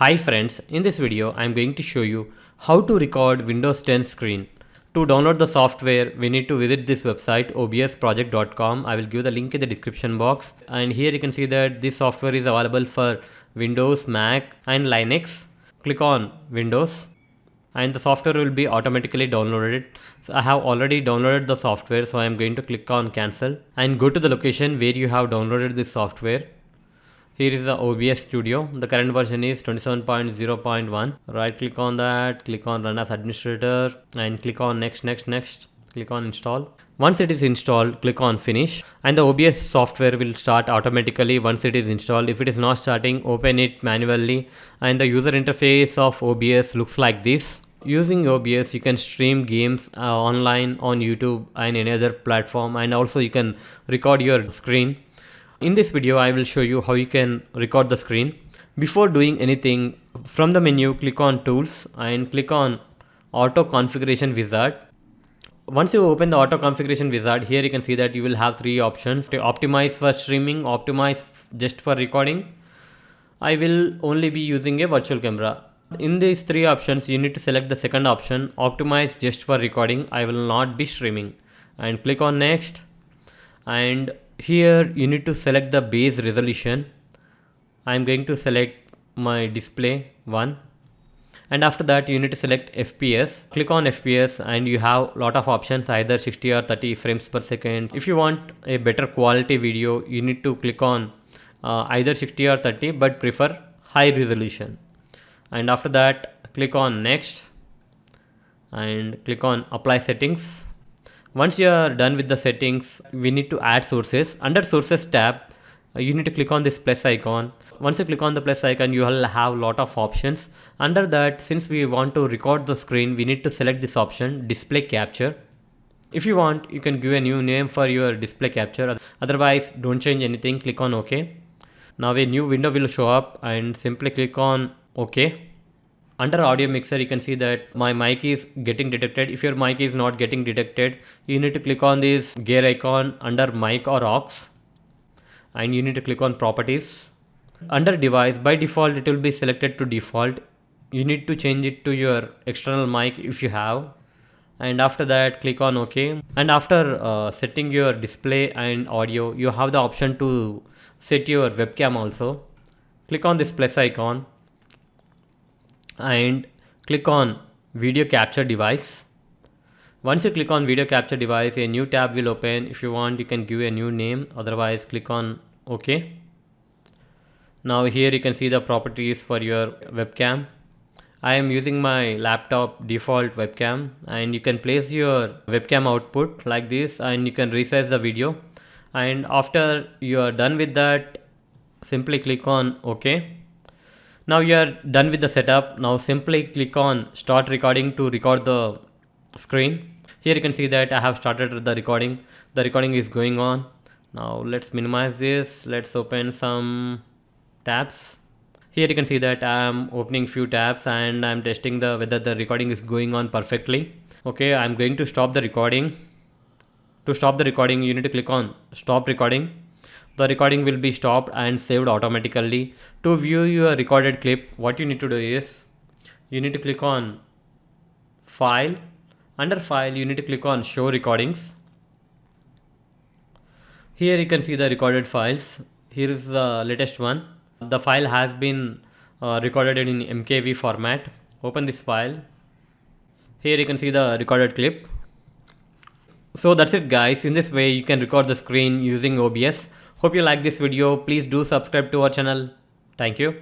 Hi friends, in this video I am going to show you how to record Windows 10 screen. To download the software, we need to visit this website obsproject.com. I will give the link in the description box, and here you can see that this software is available for Windows, Mac and Linux. Click on Windows and the software will be automatically downloaded. So I have already downloaded the software, so I am going to click on cancel and go to the location where you have downloaded this software. Here is the OBS studio. The current version is 27.0.1. Right click on that, click on run as administrator and click on next. Click on install. Once it is installed, click on finish and the OBS software will start automatically once it is installed. If it is not starting, open it manually and the user interface of OBS looks like this. Using OBS, you can stream games online on YouTube and any other platform, and also you can record your screen. In this video, I will show you how you can record the screen. Before doing anything, from the menu, click on Tools and click on Auto Configuration Wizard. Once you open the Auto Configuration Wizard, here you can see that you will have three options: to optimize for streaming, optimize just for recording. I will only be using a virtual camera. In these three options, you need to select the second option, optimize just for recording. I will not be streaming, and click on next. And here you need to select the base resolution. I am going to select my display 1, and after that you need to select FPS. Click on FPS and you have lot of options, either 60 or 30 frames per second. If you want a better quality video, you need to click on either 60 or 30, but prefer high resolution. And after that, click on next and click on apply settings. Once you are done with the settings, we need to add sources. Under sources tab, you need to click on this plus icon. Once you click on the plus icon, you will have lot of options. Under that, since we want to record the screen, we need to select this option, display capture. If you want, you can give a new name for your display capture. Otherwise, don't change anything, click on OK. Now a new window will show up and simply click on OK. Under audio mixer, you can see that my mic is getting detected. If your mic is not getting detected, you need to click on this gear icon under mic or aux, and you need to click on properties. Under device, by default it will be selected to default. You need to change it to your external mic if you have, and after that click on OK. And after setting your display and audio, you have the option to set your webcam also. Click on this plus icon and click on video capture device. Once you click on video capture device, a new tab will open. If you want, you can give a new name, otherwise click on OK. Now here you can see the properties for your webcam. I am using my laptop default webcam, and you can place your webcam output like this and you can resize the video. And after you are done with that, simply click on OK. Now you are done with the setup. Now simply click on start recording to record the screen. Here you can see that I have started the recording. The recording is going on. Now let's minimize this. Let's open some tabs. Here you can see that I am opening few tabs and I am testing whether the recording is going on perfectly. Okay, I am going to stop the recording. To stop the recording, you need to click on stop recording. The recording will be stopped and saved automatically. To view your recorded clip, what you need to do is, you need to click on File. Under File, you need to click on Show Recordings. Here you can see the recorded files. Here is the latest one. The file has been recorded in MKV format. Open this file. Here you can see the recorded clip. So that's it guys. In this way you can record the screen using OBS. Hope you like this video. Please do subscribe to our channel. Thank you.